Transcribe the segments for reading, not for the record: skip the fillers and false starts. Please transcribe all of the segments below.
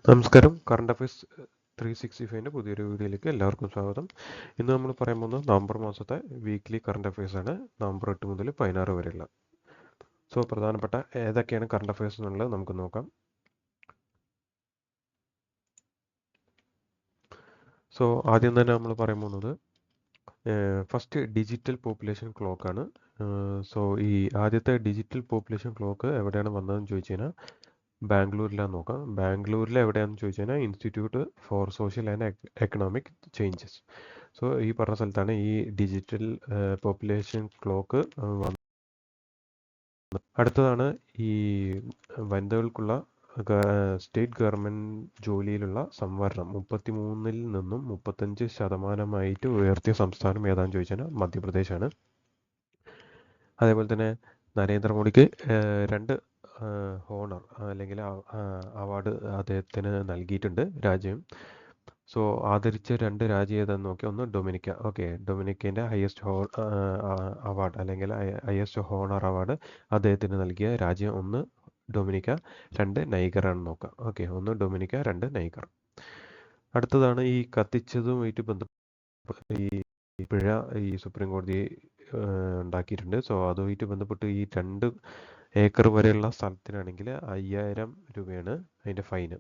നമസ്കാരം. Current affairs 365ൻ്റെ പുതിയൊരു വീഡിയോയിലേക്ക് എല്ലാവർക്കും സ്വാഗതം. ഇന്ന് നമ്മൾ പറയാൻ പോകുന്നത് നവംബർ മാസത്തെ വീക്ക്ലി കറണ്ട് അഫയേഴ്സ് ആണ്. നവംബർ 8 മുതൽ 16 വരെയുള്ള. പ്രധാനപ്പെട്ട ഏതൊക്കെയാണ് കറണ്ട് അഫയേഴ്സ് എന്നുള്ളത് നമുക്ക് നോക്കാം. ആദ്യം തന്നെ നമ്മൾ പറയാൻ പോകുന്നത് ഫസ്റ്റ് ഡിജിറ്റൽ പോപ്പുലേഷൻ ക്ലോക്ക് ആണ്. ഈ ആദ്യത്തെ ഡിജിറ്റൽ പോപ്പുലേഷൻ ക്ലോക്ക് എവിടെയാണ് വന്നതെന്ന് ചോദിച്ചു കഴിഞ്ഞാൽ ബാംഗ്ലൂരിലാണ് നോക്കാം. ബാംഗ്ലൂരിൽ എവിടെയാണെന്ന് ചോദിച്ചു കഴിഞ്ഞാൽ institute four social and economic changes. ഈ പറഞ്ഞ സ്ഥലത്താണ് ഈ ഡിജിറ്റൽ പോപ്പുലേഷൻ ക്ലോക്ക് വന്നത്. അടുത്തതാണ് ഈ വനിതകൾക്കുള്ള സ്റ്റേറ്റ് ഗവൺമെൻറ് ജോലിയിലുള്ള സംവരണം 33-ൽ നിന്നും 35% ഉയർത്തിയ സംസ്ഥാനം ഏതാണെന്ന് ചോദിച്ചാൽ മധ്യപ്രദേശാണ്. അതേപോലെ തന്നെ നരേന്ദ്രമോദിക്ക് 2 ഹോണർ അല്ലെങ്കിൽ അവാർഡ് അദ്ദേഹത്തിന് നൽകിയിട്ടുണ്ട് രാജ്യം. ആദരിച്ച 2 രാജ്യം ഏതാണെന്ന് നോക്കിയാൽ ഒന്ന് ഡൊമിനിക്ക. ഡൊമിനിക്കേൻ്റെ ഹയസ്റ്റ് അവാർഡ് അല്ലെങ്കിൽ ഹയസ്റ്റ് ഹോണർ അവാർഡ് അദ്ദേഹത്തിന് നൽകിയ രാജ്യം ഒന്ന് ഡൊമിനിക്ക, 2 നൈഗറാണെന്ന് നോക്കാം. ഒന്ന് ഡൊമിനിക്ക, 2 നൈഗർ. അടുത്തതാണ് ഈ കത്തിച്ചതുമായിട്ട് ബന്ധപ്പെട്ട് ഈ പിഴ ഈ സുപ്രീം കോടതി ഉണ്ടാക്കിയിട്ടുണ്ട്. അതുമായിട്ട് ബന്ധപ്പെട്ട് ഈ 2 ഏക്കർ വരെയുള്ള സ്ഥലത്തിനാണെങ്കിൽ 5000 രൂപയാണ് അതിൻ്റെ ഫൈന്.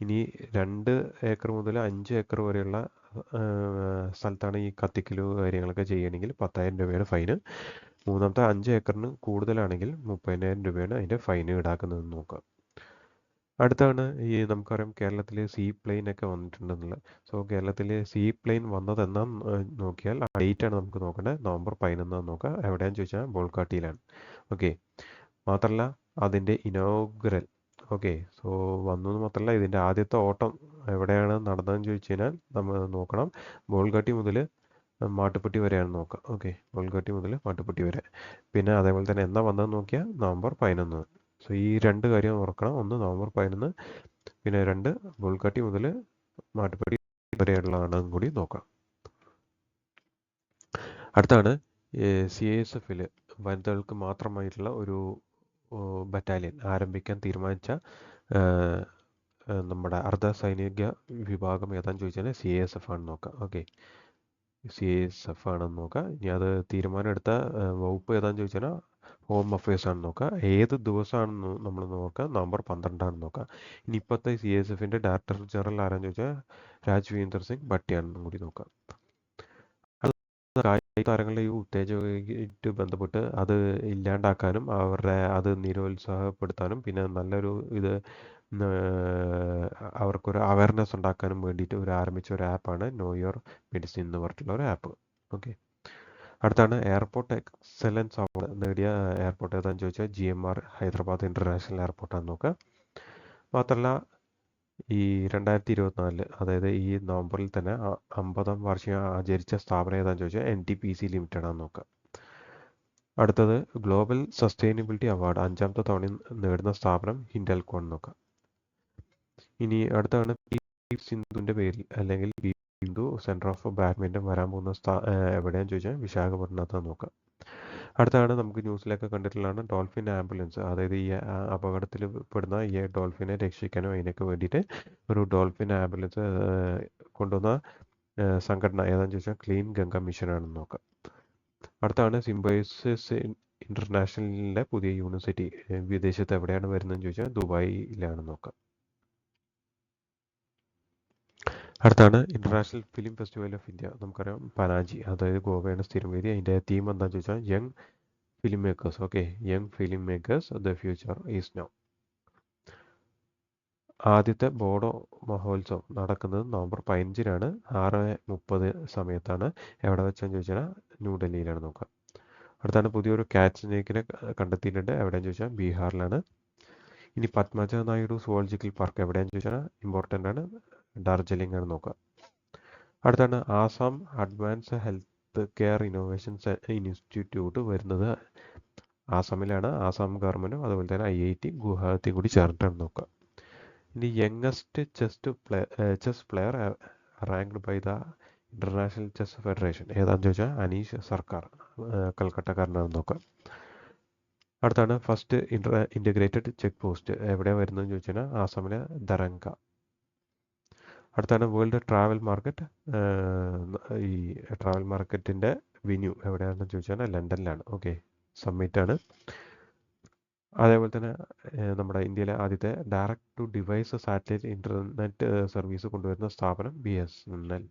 ഇനി 2 ഏക്കർ മുതൽ 5 ഏക്കർ വരെയുള്ള സ്ഥലത്താണ് ഈ കത്തിക്കലോ കാര്യങ്ങളൊക്കെ ചെയ്യണമെങ്കിൽ 10,000 രൂപയാണ് ഫൈന്. മൂന്നാമത്തെ 5 ഏക്കറിന് കൂടുതലാണെങ്കിൽ 30,000 രൂപയാണ് അതിൻ്റെ ഫൈന് ഈടാക്കുന്നതെന്ന് നോക്കാം. അടുത്താണ് ഈ നമുക്കറിയാം കേരളത്തിൽ സീ പ്ലെയിൻ ഒക്കെ വന്നിട്ടുണ്ടെന്നുള്ളത്. കേരളത്തിൽ സീ പ്ലെയിൻ വന്നതെന്നാന്ന് നോക്കിയാൽ ആ ഡേറ്റാണ് നമുക്ക് നോക്കേണ്ടത്. നവംബർ 11 നോക്കാം. എവിടെയാണെന്ന് ചോദിച്ചാൽ ബോൾഗാട്ടിയിലാണ്. മാത്രമല്ല അതിൻ്റെ ഇനോഗ്രൽ വന്നു എന്ന് മാത്രമല്ല ഇതിൻ്റെ ആദ്യത്തെ ഓട്ടം എവിടെയാണ് നടന്നതെന്ന് ചോദിച്ചു കഴിഞ്ഞാൽ നമ്മൾ നോക്കണം. ബോൾഗാട്ടി മുതൽ മാട്ടുപ്പെട്ടി വരെയാണ് നോക്കാം. ബോൾഗാട്ടി മുതൽ മാട്ടുപ്പെട്ടി വരെ. പിന്നെ അതേപോലെ തന്നെ എന്നാ വന്നതെന്ന് നോക്കിയാൽ നവംബർ 11. ഈ 2 കാര്യം ഓർക്കണം. ഒന്ന് നവംബർ 11, പിന്നെ 2 ബോൾഗാട്ടി മുതൽ മാട്ടുപ്പെട്ടി വരെയുള്ളതാണെന്നും കൂടി നോക്കാം. അടുത്താണ് CISF-ൽ വനിതകൾക്ക് മാത്രമായിട്ടുള്ള ഒരു ബറ്റാലിയൻ ആരംഭിക്കാൻ തീരുമാനിച്ച നമ്മുടെ അർദ്ധ സൈനിക വിഭാഗം ഏതാണെന്ന് ചോദിച്ചാൽ CISF ആണെന്ന് നോക്കാം. CISF ആണെന്ന് നോക്കാം. ഇനി അത് തീരുമാനം എടുത്ത വകുപ്പ് ഏതാണെന്ന് ചോദിച്ചാൽ ഹോം അഫയേഴ്സ് ആണെന്ന് നോക്കാം. ഏത് ദിവസമാണെന്ന് നമ്മൾ നോക്കാം. നവംബർ 12 ആണെന്ന് നോക്കാം. ഇനി ഇപ്പോഴത്തെ CISF-ൻ്റെ ഡയറക്ടർ ജനറൽ ആരാന്ന് ചോദിച്ചാൽ രാജ്വീന്ദർ സിംഗ് ഭട്ടിയാണെന്നും കൂടി നോക്കാം. കായിക താരങ്ങളുടെ ഈ ഉത്തേജകമായിട്ട് ബന്ധപ്പെട്ട് അത് ഇല്ലാണ്ടാക്കാനും അവരുടെ അത് നിരുത്സാഹപ്പെടുത്താനും പിന്നെ നല്ലൊരു ഇത് അവർക്കൊരു അവയർനെസ് ഉണ്ടാക്കാനും വേണ്ടിയിട്ട് ആരംഭിച്ച ഒരു ആപ്പാണ് നോ യുവർ മെഡിസിൻ എന്ന് പറഞ്ഞിട്ടുള്ള ഒരു ആപ്പ്. അടുത്താണ് എയർപോർട്ട് എക്സലൻസ് അവാർഡ് നേടിയ എയർപോർട്ട് ഏതാണെന്ന് ചോദിച്ചാൽ GMR ഹൈദരാബാദ് ഇൻ്റർനാഷണൽ എയർപോർട്ടാണെന്ന് നോക്കാം. മാത്രമല്ല ഈ 2024 അതായത് ഈ നവംബറിൽ തന്നെ 50-ാം വാർഷികം ആചരിച്ച സ്ഥാപനം ഏതാണെന്ന് ചോദിച്ചാൽ NTPC ലിമിറ്റഡ് ആണെന്ന് നോക്കാം. അടുത്തത് ഗ്ലോബൽ സസ്റ്റൈനബിലിറ്റി അവാർഡ് 5-ാമത്തെ തവണ നേടുന്ന സ്ഥാപനം ഹിൻഡൽകോ എന്ന് നോക്കാം. ഇനി അടുത്താണ് സിന്ധുവിൻ്റെ പേരിൽ അല്ലെങ്കിൽ സിന്ധു സെൻറ്റർ ഓഫ് ബാഡ്മിൻ്റൺ വരാൻ പോകുന്ന എവിടെയാണെന്ന് ചോദിച്ചാൽ വിശാഖപട്ടണത്താന്ന് നോക്കാം. അടുത്താണ് നമുക്ക് ന്യൂസിലൊക്കെ കണ്ടിട്ടുള്ളതാണ് ഡോൾഫിൻ ആംബുലൻസ്. അതായത് ഈ അപകടത്തിൽ പെടുന്ന ഈ ഡോൾഫിനെ രക്ഷിക്കാനും അതിനൊക്കെ വേണ്ടിയിട്ട് ഒരു ഡോൾഫിൻ ആംബുലൻസ് കൊണ്ടുവന്ന സംഘടന ഏതാണെന്ന് ചോദിച്ചാൽ ക്ലീൻ ഗംഗ മിഷൻ ആണെന്ന് നോക്കാം. അടുത്താണ് സിംബയോസിസ് ഇൻ്റർനാഷണലിൻ്റെ പുതിയ യൂണിവേഴ്സിറ്റി വിദേശത്ത് എവിടെയാണ് വരുന്നതെന്ന് ചോദിച്ചാൽ ദുബായിലാണെന്ന് നോക്കാം. അടുത്താണ് international film festival of India. നമുക്കറിയാം പനാജി, അതായത് ഗോവയാണ് സ്ഥിരം വേദി. അതിൻ്റെ തീം എന്താണെന്ന് ചോദിച്ചാൽ young film makers. Young film makers the future is now. ആദ്യത്തെ ബോഡോ മഹോത്സവം നടക്കുന്നത് നവംബർ 15-നാണ്. 6:30 സമയത്താണ്. എവിടെ വെച്ചാന്ന് ചോദിച്ചാൽ ന്യൂഡൽഹിയിലാണ് നോക്കാം. അടുത്താണ് പുതിയൊരു കാറ്റ് സ്നേക്കിനെ കണ്ടെത്തിയിട്ടുണ്ട്. എവിടെയാണെന്ന് ചോദിച്ചാൽ ബീഹാറിലാണ്. ഇനി പത്മജ നായിഡു സുവോളജിക്കൽ പാർക്ക് എവിടെയാണെന്ന് ചോദിച്ചാൽ ഇമ്പോർട്ടൻ്റ് ആണ്, ഡാർജിലിംഗ് ആണ് നോക്കുക. അടുത്താണ് Assam advance health care innovation institute വരുന്നത് ആസാമിലാണ്. ആസാം ഗവൺമെൻറ്റും അതുപോലെ തന്നെ IIT ഗുവാഹത്തി കൂടി ചേർന്നിട്ടാണ് നോക്കുക. ഇനി youngest chess player ranked by the international chess federation ഏതാണെന്ന് ചോദിച്ചാൽ അനീഷ് സർക്കാർ, കൽക്കട്ടക്കാരനാണെന്ന് നോക്കാം. അടുത്താണ് ഫസ്റ്റ് ഇൻ്റഗ്രേറ്റഡ് ചെക്ക് പോസ്റ്റ് എവിടെയാണ് വരുന്നതെന്ന് ചോദിച്ചാൽ ആസാമിലെ ദരങ്ക. അടുത്താണ് വേൾഡ് ട്രാവൽ മാർക്കറ്റ്. ഈ ട്രാവൽ മാർക്കറ്റിൻ്റെ വെന്യൂ എവിടെയാണെന്ന് ചോദിച്ചാൽ ലണ്ടനിലാണ്. ഓക്കെ, സമ്മിറ്റാണ്. അതേപോലെ തന്നെ നമ്മുടെ ഇന്ത്യയിലെ ആദ്യത്തെ direct to device satellite internet service കൊണ്ടുവരുന്ന സ്ഥാപനം BSNL.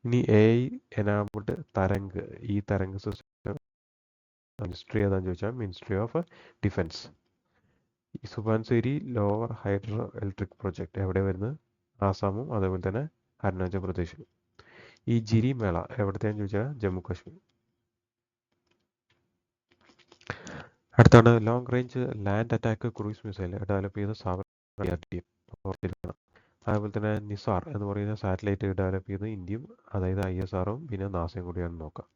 ഇനി AI എനാബിൾഡ് തരംഗ്, ഈ തരംഗ് സിസ്റ്റം മിനിസ്ട്രി ഏതാണെന്ന് ചോദിച്ചാൽ മിനിസ്ട്രി ഓഫ് ഡിഫൻസ്. ഈ സുബാൻസേരി ലോവർ ഹൈഡ്രോ ഇലക്ട്രിക് പ്രൊജക്ട് എവിടെ വരുന്നത്? ആസാമും അതേപോലെ തന്നെ അരുണാചൽ പ്രദേശും. ഈ ജിരി മേള എവിടത്തെയാന്ന് ചോദിച്ചാൽ ജമ്മു കാശ്മീർ. അടുത്താണ് long range land attack cruise missile develop ചെയ്ത സ്ഥാപനം ഓർത്തിരിക്കണം. അതേപോലെ തന്നെ നിസാർ എന്ന് പറയുന്ന സാറ്റലൈറ്റ് ഡെവലപ്പ് ചെയ്ത് ഇന്ത്യയും, അതായത് ISROയും പിന്നെ നാസയും കൂടിയാണ് നോക്കാം.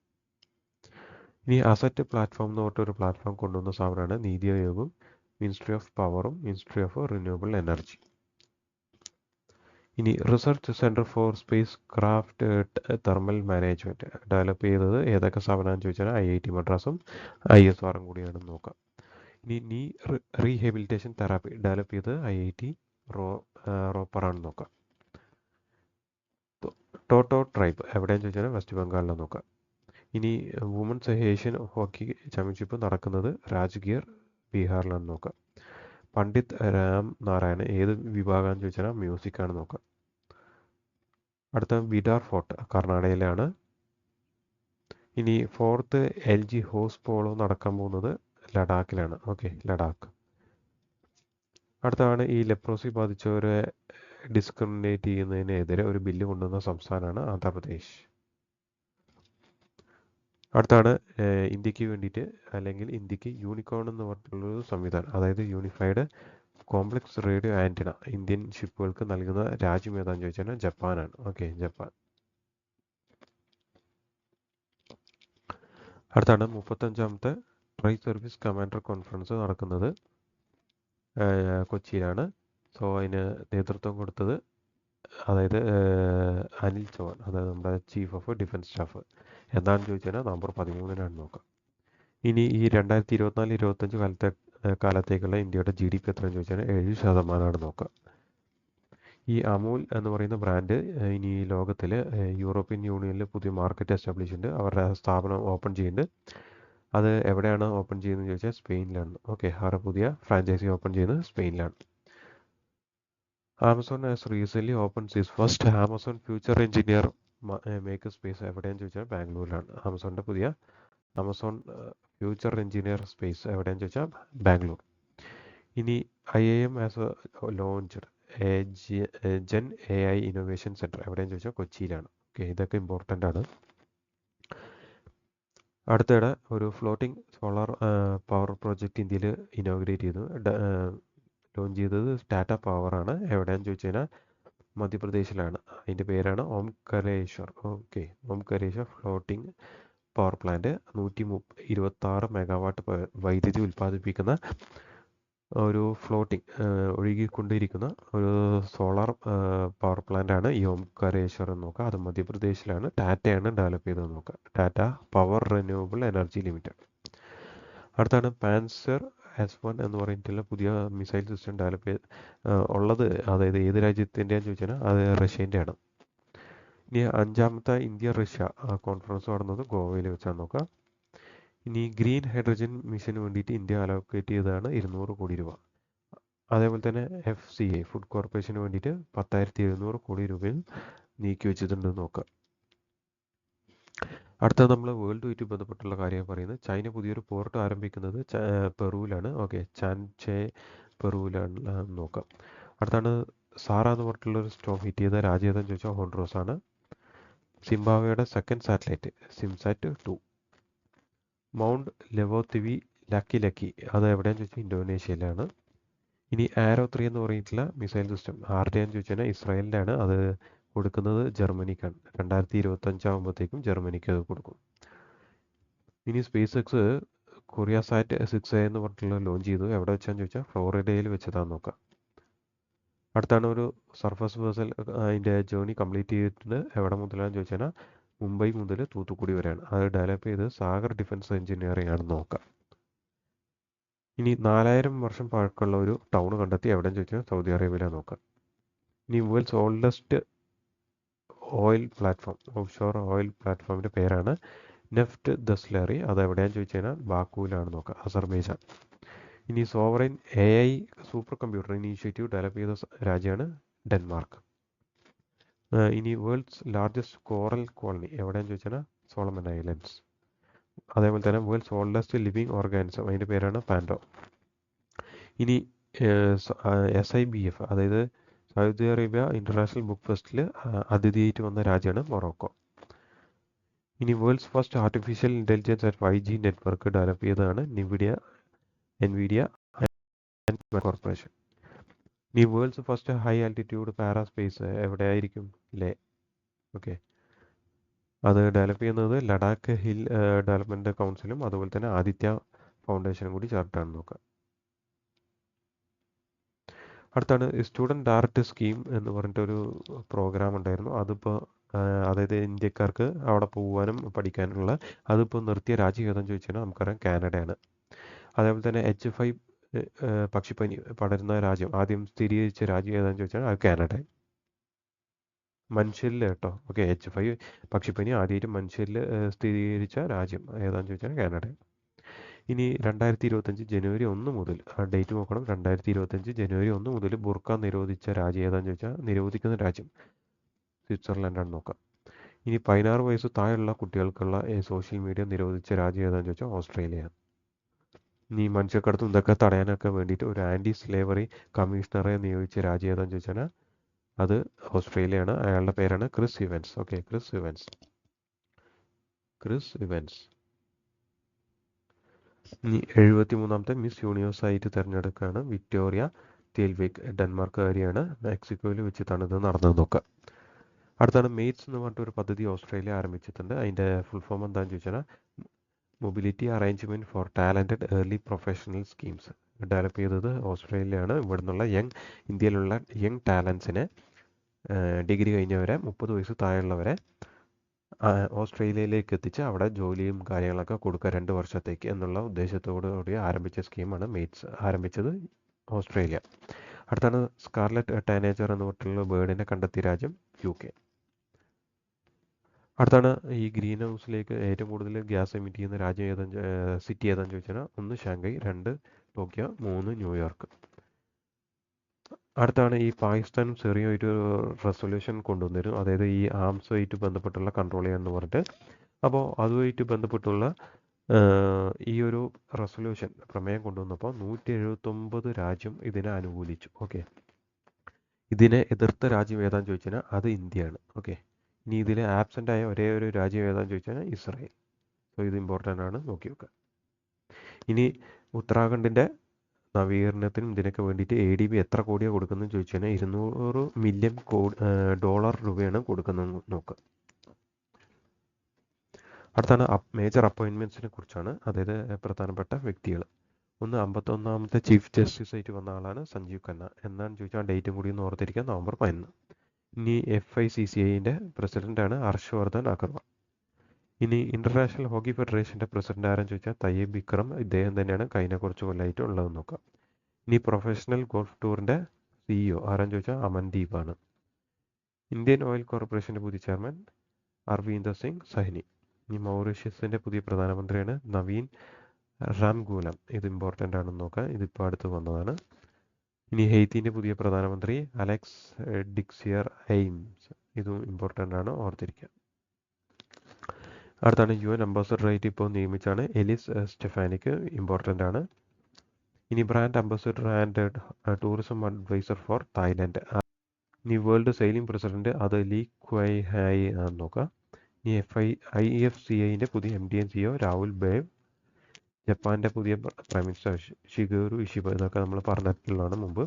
ഇനി അസറ്റ് പ്ലാറ്റ്ഫോം എന്ന് പറഞ്ഞിട്ടൊരു പ്ലാറ്റ്ഫോം കൊണ്ടുവന്ന സ്ഥാപനമാണ് നീതി ആയോഗും മിനിസ്ട്രി ഓഫ് പവറും മിനിസ്ട്രി ഓഫ് റിന്യൂവബിൾ എനർജി. ഇനി research centre for space craft thermal management develop ചെയ്തത് ഏതൊക്കെ സ്ഥാപനമാണെന്ന് ചോദിച്ചാൽ IIT മദ്രാസും ISROയും കൂടിയാണ് നോക്കാം. ഇനി നീ റീഹാബിലിറ്റേഷൻ തെറാപ്പി ഡെവലപ്പ് ചെയ്തത് IIT റോപ്പറാണ് നോക്കാം. ടോട്ടോ ട്രൈബ് എവിടെയാണെന്ന് ചോദിച്ചാൽ വെസ്റ്റ് ബംഗാളിലാണ് നോക്കാം. ഇനി വുമൻസ് ഏഷ്യൻ ഹോക്കി ചാമ്പ്യൻഷിപ്പ് നടക്കുന്നത് രാജ്ഗീർ ബീഹാറിലാണ് നോക്കാം. പണ്ഡിറ്റ് രാം നാരായണ ഏത് വിഭാഗമാണെന്ന് ചോദിച്ചാൽ മ്യൂസിക്കാണ് നോക്കാം. അടുത്ത ബിഡാർ ഫോർട്ട് കർണാടകയിലാണ്. ഇനി ഫോർത്ത് LG ഹോസ് പോളോ നടക്കാൻ പോകുന്നത് ലഡാക്കിലാണ്. ഓക്കെ, ലഡാക്ക്. അടുത്താണ് ഈ ലെപ്രോസി ബാധിച്ചവരെ ഡിസ്ക്രിമിനേറ്റ് ചെയ്യുന്നതിനെതിരെ ഒരു ബില്ല് കൊണ്ടുവന്ന സംസ്ഥാനമാണ് ആന്ധ്രാപ്രദേശ്. അടുത്താണ് ഇന്ത്യക്ക് വേണ്ടിയിട്ട് അല്ലെങ്കിൽ ഇന്ത്യക്ക് യൂണിക്കോൺ എന്ന് പറഞ്ഞിട്ടുള്ളൊരു സംവിധാനം, അതായത് unified complex radio antenna Indian ഷിപ്പുകൾക്ക് നൽകുന്ന രാജ്യം ഏതാണെന്ന് ചോദിച്ചാൽ ജപ്പാനാണ്. Okay, Japan. അടുത്താണ് 35ാമത്തെ ട്രൈ സർവീസ് കമാൻഡർ കോൺഫറൻസ് നടക്കുന്നത് കൊച്ചിയിലാണ്. സോ അതിന് നേതൃത്വം കൊടുത്തത് അതായത് അനിൽ ചൗഹാൻ, അതായത് നമ്മുടെ ചീഫ് ഓഫ് ഡിഫൻസ് സ്റ്റാഫ്. എന്താണെന്ന് ചോദിച്ചാൽ നവംബർ 13 നോക്കാം. ഇനി ഈ 2024-25 കാലത്തേക്കുള്ള ഇന്ത്യയുടെ GDP എത്രയെന്ന് ചോദിച്ചാൽ 7% നോക്കാം. ഈ അമൂൽ എന്ന് പറയുന്ന ബ്രാൻഡ് ഇനി ലോകത്തിൽ യൂറോപ്യൻ യൂണിയനിൽ പുതിയ മാർക്കറ്റ് എസ്റ്റാബ്ലിഷ് ഉണ്ട്, അവരുടെ സ്ഥാപനം ഓപ്പൺ ചെയ്യുന്നുണ്ട്. അത് എവിടെയാണ് ഓപ്പൺ ചെയ്യുന്നത് ചോദിച്ചാൽ സ്പെയിനിലാണ്. ഓക്കെ, അവരുടെ പുതിയ ഫ്രാഞ്ചൈസി ഓപ്പൺ ചെയ്യുന്നത് സ്പെയിനിലാണ്. Amazon has recently open its first Amazon future engineer make space എവിടെയാണെന്ന് ചോദിച്ചാൽ ബാംഗ്ലൂരിലാണ്. ആമസോണിൻ്റെ പുതിയ ആമസോൺ ഫ്യൂച്ചർ എഞ്ചിനീയർ സ്പേസ് എവിടെയാണെന്ന് ചോദിച്ചാൽ ബാംഗ്ലൂർ. ഇനി IIM has launched gen AI innovation centre എവിടെയാണെന്ന് ചോദിച്ചാൽ കൊച്ചിയിലാണ്. ഓക്കെ, ഇതൊക്കെ ഇമ്പോർട്ടൻ്റ് ആണ്. അടുത്തിടെ ഒരു ഫ്ലോട്ടിംഗ് സോളാർ പവർ പ്രോജക്റ്റ് ഇന്ത്യയിൽ ഇനോഗ്രേറ്റ് ചെയ്തു, ലോഞ്ച് ചെയ്തത് ടാറ്റ പവറാണ്. എവിടെയാണെന്ന് ചോദിച്ചു കഴിഞ്ഞാൽ മധ്യപ്രദേശിലാണ്. അതിൻ്റെ പേരാണ് Omkareshwar. Okay, Omkareshwar floating power plant 126 megawatt വൈദ്യുതി ഉൽപ്പാദിപ്പിക്കുന്ന ഒരു ഫ്ലോട്ടിംഗ് ഒഴുകിക്കൊണ്ടിരിക്കുന്ന ഒരു സോളാർ പവർ പ്ലാന്റ് ആണ് ഈ ഓംകാരേശ്വർ എന്ന് നോക്കുക. അത് മധ്യപ്രദേശിലാണ്. ടാറ്റയാണ് ഡെവലപ്പ് ചെയ്തത് നോക്കുക, Tata power renewable energy limited. അടുത്താണ് പാൻസർ S1 എന്ന് പറഞ്ഞിട്ടുള്ള പുതിയ മിസൈൽ സിസ്റ്റം ഡെവലപ്പ് ഉള്ളത്, അതായത് ഏത് രാജ്യത്തിൻ്റെയാന്ന് ചോദിച്ചാൽ അത് റഷ്യൻ്റെയാണ്. ഇനി 5ാമത്തെ ഇന്ത്യ റഷ്യ കോൺഫറൻസ് നടന്നത് ഗോവയിൽ വെച്ചാണ് നോക്കുക. ഇനി ഗ്രീൻ ഹൈഡ്രജൻ മിഷന് വേണ്ടിയിട്ട് ഇന്ത്യ അലോക്കേറ്റ് ചെയ്തതാണ് 200 കോടി രൂപ. അതേപോലെ തന്നെ FCI ഫുഡ് കോർപ്പറേഷന് വേണ്ടിയിട്ട് 10,700 കോടി രൂപയിൽ നീക്കി വെച്ചിട്ടുണ്ടെന്ന് നോക്കുക. അടുത്ത നമ്മൾ വേൾഡ് വൈറ്റ് ബന്ധപ്പെട്ടുള്ള കാര്യം പറയുന്നത് ചൈന പുതിയൊരു പോർട്ട് ആരംഭിക്കുന്നത് പെറുവിലാണ്. ഓക്കെ, ചാൻചെ പെറുവിലാണ് നോക്കാം. അടുത്താണ് സാറ എന്ന് പറഞ്ഞിട്ടുള്ളൊരു സ്റ്റോം ഹിറ്റ് ചെയ്ത രാജ്യം ഏതെന്ന് ചോദിച്ചാൽ ഹോൺഡ്രോസ് ആണ്. സിംബാബ്വേയുടെ സെക്കൻഡ് സാറ്റലൈറ്റ് സിംസാറ്റ്-2. മൗണ്ട് ലെവോത്തിവി ലക്കി അത് എവിടെയാണെന്ന് ചോദിച്ചാൽ ഇന്തോനേഷ്യയിലാണ്. ഇനി ആരോ 3 എന്ന് പറഞ്ഞിട്ടുള്ള മിസൈൽ സിസ്റ്റം ആരുടെയാണെന്ന് ചോദിച്ചാൽ ഇസ്രായേലിൻ്റെ ആണ്. അത് കൊടുക്കുന്നത് ജർമ്മനിക്കാണ്. 2025 ആകുമ്പോഴത്തേക്കും ജർമ്മനിക്ക് അത് കൊടുക്കും. ഇനി സ്പേസ് എക്സ് കൊറിയാസാറ്റ് 6A എന്ന് പറഞ്ഞിട്ടുള്ള ലോഞ്ച് ചെയ്തു. എവിടെ വെച്ചാന്ന് ചോദിച്ചാൽ ഫ്ലോറിഡയിൽ വെച്ചതാന്ന് നോക്കാം. അടുത്താണ് ഒരു സർഫസ് വെസൽ അതിൻ്റെ ജേർണി കംപ്ലീറ്റ് ചെയ്തിട്ടുണ്ട്. എവിടെ മുതലാണെന്ന് ചോദിച്ചാൽ മുംബൈ മുതൽ തൂത്തുക്കുടി വരെയാണ്. അത് ഡെവലപ്പ് ചെയ്ത് സാഗർ ഡിഫൻസ് എഞ്ചിനീയറിംഗ് ആണെന്ന് നോക്കാം. ഇനി 4000 വർഷം പഴക്കമുള്ള ഒരു ടൗൺ കണ്ടെത്തി എവിടെയെന്ന് ചോദിച്ചാൽ സൗദി അറേബ്യയിലാണ് നോക്കാം. ഇനി world's oldest oil platform, offshore oil പ്ലാറ്റ്ഫോമിൻ്റെ പേരാണ് നെഫ്റ്റ് ദസ്ലറി. അത് എവിടെയാണെന്ന് ചോദിച്ചു കഴിഞ്ഞാൽ ബാക്കുവിലാണ് നോക്കുക, അസർബൈജാൻ. ഇനി sovereign AI super computer initiative develop ചെയ്ത രാജ്യമാണ് ഡെൻമാർക്ക്. ഇനി വേൾഡ്സ് ലാർജസ്റ്റ് കോറൽ കോളനി എവിടെയാണെന്ന് ചോദിച്ചാൽ സോളമൻ ഐലൻഡ്സ്. അതേപോലെ തന്നെ വേൾഡ്സ് ഓൾഡസ്റ്റ് ലിവിങ് ഓർഗാനിസം, അതിൻ്റെ പേരാണ് പാൻഡോ. ഇനി SIBF, അതായത് സൗദി അറേബ്യ ഇൻ്റർനാഷണൽ ബുക്ക് ഫെസ്റ്റിൽ അതിഥിയായിട്ട് വന്ന രാജ്യമാണ് മൊറോക്കോ. ഇനി world's first artificial intelligence and 5G network develop ചെയ്തതാണ് NVIDIA കോർപ്പറേഷൻ. ഇനി വേൾഡ്സ് ഫസ്റ്റ് ഹൈ ആൾട്ടിറ്റ്യൂഡ് പാരാസ്പേസ് എവിടെയായിരിക്കും? ലേ. ഓക്കെ, അത് ഡെവലപ്പ് ചെയ്യുന്നത് ലഡാക്ക് ഹിൽ ഡെവലപ്മെൻറ്റ് കൗൺസിലും അതുപോലെ തന്നെ ആദിത്യ ഫൗണ്ടേഷനും കൂടി ചേർത്താണെന്ന് നോക്കുക. അടുത്താണ് സ്റ്റുഡൻറ്റ് ഡയറക്റ്റ് സ്കീം എന്ന് പറഞ്ഞിട്ടൊരു പ്രോഗ്രാം ഉണ്ടായിരുന്നു. അതിപ്പോൾ അതായത് ഇന്ത്യക്കാർക്ക് അവിടെ പോകാനും പഠിക്കാനുള്ള, അതിപ്പോൾ നിർത്തിയ രാജ്യം ഏതെന്ന് ചോദിച്ചു കഴിഞ്ഞാൽ നമുക്കറിയാം കാനഡയാണ്. അതേപോലെ തന്നെ H5 പക്ഷിപ്പനി പടരുന്ന രാജ്യം ആദ്യം സ്ഥിരീകരിച്ച രാജ്യം ഏതാണെന്ന് ചോദിച്ചാൽ അത് കാനഡ. മനുഷ്യരിൽ കേട്ടോ. ഓക്കെ, H5 പക്ഷിപ്പനി ആദ്യമായിട്ട് മനുഷ്യരിൽ സ്ഥിരീകരിച്ച രാജ്യം ഏതാണെന്ന് ചോദിച്ചാൽ കാനഡ. ഇനി 2025 ജനുവരി 1 മുതൽ, ഡേറ്റ് നോക്കണം, 2025 ജനുവരി 1 മുതൽ ബുർക്ക നിരോധിച്ച രാജ്യം ഏതാണെന്ന് ചോദിച്ചാൽ നിരോധിക്കുന്ന രാജ്യം സ്വിറ്റ്സർലൻഡാണ് നോക്കാം. ഇനി 16 വയസ്സ് താഴെയുള്ള കുട്ടികൾക്കുള്ള സോഷ്യൽ മീഡിയ നിരോധിച്ച രാജ്യം ഏതാണെന്ന് ചോദിച്ചാൽ ഓസ്ട്രേലിയയാണ്. ഇനി മനുഷ്യക്കടത്തും ഇതൊക്കെ തടയാനൊക്കെ വേണ്ടിയിട്ട് ഒരു ആൻറ്റി സ്ലേവറി കമ്മീഷണറെ നിയോഗിച്ച രാജ്യം ഏതാണെന്ന് ചോദിച്ചാൽ അത് ഓസ്ട്രേലിയയാണ്. അയാളുടെ പേരാണ് Chris events. Okay, Chris events. ഇനി 73ാമത്തെ മിസ് യൂണിവേഴ്സ് ആയിട്ട് തിരഞ്ഞെടുക്കുകയാണ് വിക്ടോറിയ തെൽവിക്, ഡെൻമാർക്കുകാരിയാണ്. മെക്സിക്കോയിൽ വെച്ചിട്ടാണ് ഇത് നടന്നത് നോക്കുക. അടുത്താണ് മെയ്റ്റ്സ് എന്ന് പറഞ്ഞിട്ടൊരു പദ്ധതി ഓസ്ട്രേലിയ ആരംഭിച്ചിട്ടുണ്ട്. അതിൻ്റെ ഫുൾ ഫോം എന്താണെന്ന് ചോദിച്ചാൽ mobility arrangement four talented early professional schemes. Develop ചെയ്തത് ഓസ്ട്രേലിയയാണ്. ഇവിടെ നിന്നുള്ള ഇന്ത്യയിലുള്ള യങ് ടാലൻസിനെ, ഡിഗ്രി കഴിഞ്ഞവരെ, 30 വയസ്സ് താഴെയുള്ളവരെ ഓസ്ട്രേലിയയിലേക്ക് എത്തിച്ച് അവിടെ ജോലിയും കാര്യങ്ങളൊക്കെ കൊടുക്കുക 2 വർഷത്തേക്ക് എന്നുള്ള ഉദ്ദേശത്തോടുകൂടി ആരംഭിച്ച സ്കീമാണ് മെയ്റ്റ്സ്. ആരംഭിച്ചത് ഓസ്ട്രേലിയ. അടുത്താണ് സ്കാർലറ്റ് ടാനേജർ എന്ന് പറഞ്ഞിട്ടുള്ള ബേർഡിനെ കണ്ടെത്തിയ രാജ്യം UK. അടുത്താണ് ഈ ഗ്രീൻ ഹൗസിലേക്ക് ഏറ്റവും കൂടുതൽ ഗ്യാസ് എമിറ്റ് ചെയ്യുന്ന രാജ്യം സിറ്റി ഏതാണെന്ന് ചോദിച്ചാൽ 1 ഷാങ്ഹായ്, 2 ടോക്കിയോ, 3 ന്യൂയോർക്ക്. അടുത്താണ് ഈ പാകിസ്ഥാനും സിറിയയുമായിട്ട് റെസൊല്യൂഷൻ കൊണ്ടുവന്നിരും, അതായത് ഈ ആംസുമായിട്ട് ബന്ധപ്പെട്ടുള്ള കൺട്രോൾ ചെയ്യാന്ന് പറഞ്ഞിട്ട്. അപ്പോൾ അതുമായിട്ട് ബന്ധപ്പെട്ടുള്ള ഈ ഒരു റെസൊല്യൂഷൻ പ്രമേയം കൊണ്ടുവന്നപ്പോൾ 179 രാജ്യം ഇതിനെ അനുകൂലിച്ചു. ഓക്കെ, ഇതിനെ എതിർത്ത രാജ്യം ഏതാണെന്ന് ചോദിച്ചാൽ അത് ഇന്ത്യയാണ്. ഓക്കെ, ഇനി ഇതിൽ ആബ്സെൻ്റ് ആയ ഒരേ ഒരു രാജ്യം ഏതാണെന്ന് ചോദിച്ചാൽ ഇസ്രായേൽ. സോ ഇത് ഇമ്പോർട്ടൻ്റ് ആണ്, നോക്കി വെക്കുക. ഇനി ഉത്തരാഖണ്ഡിൻ്റെ നവീകരണത്തിനും ഇതിനൊക്കെ വേണ്ടിയിട്ട് ADB എത്ര കോടിയാണ് കൊടുക്കുന്നതെന്ന് ചോദിച്ചു കഴിഞ്ഞാൽ $200 മില്യൺ രൂപയാണ് കൊടുക്കുന്നത് നോക്കുക. അടുത്താണ് മേജർ അപ്പോയിൻമെൻറ്റ്സിനെ കുറിച്ചാണ്, അതായത് പ്രധാനപ്പെട്ട വ്യക്തികൾ. 51ാമത്തെ ചീഫ് ജസ്റ്റിസ് ആയിട്ട് വന്ന ആളാണ് സഞ്ജീവ് ഖന്ന. എന്നാണ് ചോദിച്ചാൽ ഡേറ്റും കൂടി ഒന്ന് ഓർത്തിരിക്കുക, നവംബർ 11. ഇനി FICCIൻ്റെ പ്രസിഡൻ്റാണ് ഹർഷവർദ്ധൻ അഗർവാൾ. ഇനി ഇൻ്റർനാഷണൽ ഹോക്കി ഫെഡറേഷൻ്റെ പ്രസിഡന്റ് ആരെന്ന് ചോദിച്ചാൽ തയ്യബ് വിക്രം, ഇദ്ദേഹം തന്നെയാണ് കഴിഞ്ഞ കുറച്ച് കൊല്ലമായിട്ട് ഉള്ളത് നോക്കാം. ഇനി പ്രൊഫഷണൽ ഗോൾഫ് ടൂറിൻ്റെ CEO ആരെന്ന് ചോദിച്ചാൽ അമൻദീപ് ആണ്. ഇന്ത്യൻ ഓയിൽ കോർപ്പറേഷൻ്റെ പുതിയ ചെയർമാൻ അർവീന്ദർ സിംഗ് സഹ്നി. ഇനി മൗറീഷ്യസിൻ്റെ പുതിയ പ്രധാനമന്ത്രിയാണ് നവീൻ റാംഗൂലം. ഇത് ഇമ്പോർട്ടൻ്റ് ആണെന്ന് നോക്കാം, ഇതിപ്പോൾ അടുത്ത് വന്നതാണ്. ഇനി ഹെയ്ത്തിൻ്റെ പുതിയ പ്രധാനമന്ത്രി അലക്സ് ഡിക്സിയർ എയിംസ്. ഇതും ഇമ്പോർട്ടൻ്റ് ആണ്, ഓർത്തിരിക്കുക. അടുത്താണ് UN അംബാസഡറായിട്ട് ഇപ്പോൾ നിയമിച്ചാണ് എലിസ് സ്റ്റെഫാനിക്ക്, ഇമ്പോർട്ടൻ്റ് ആണ്. ഇനി brand ambassador and tourism adviser for Thailand. ഇനി വേൾഡ് സെയിലിംഗ് പ്രസിഡന്റ് അത് ലീ ക്വൈ ഹായ് ആണെന്ന് നോക്കാം. ഇനി IFCIൻ്റെ പുതിയ MD and CEO Rahul Bhave. ജപ്പാൻ്റെ പുതിയ പ്രൈം മിനിസ്റ്റർ ഷിഗേറു ഇഷിബ. ഇതൊക്കെ നമ്മൾ പറഞ്ഞിട്ടുള്ളതാണ് മുമ്പ്.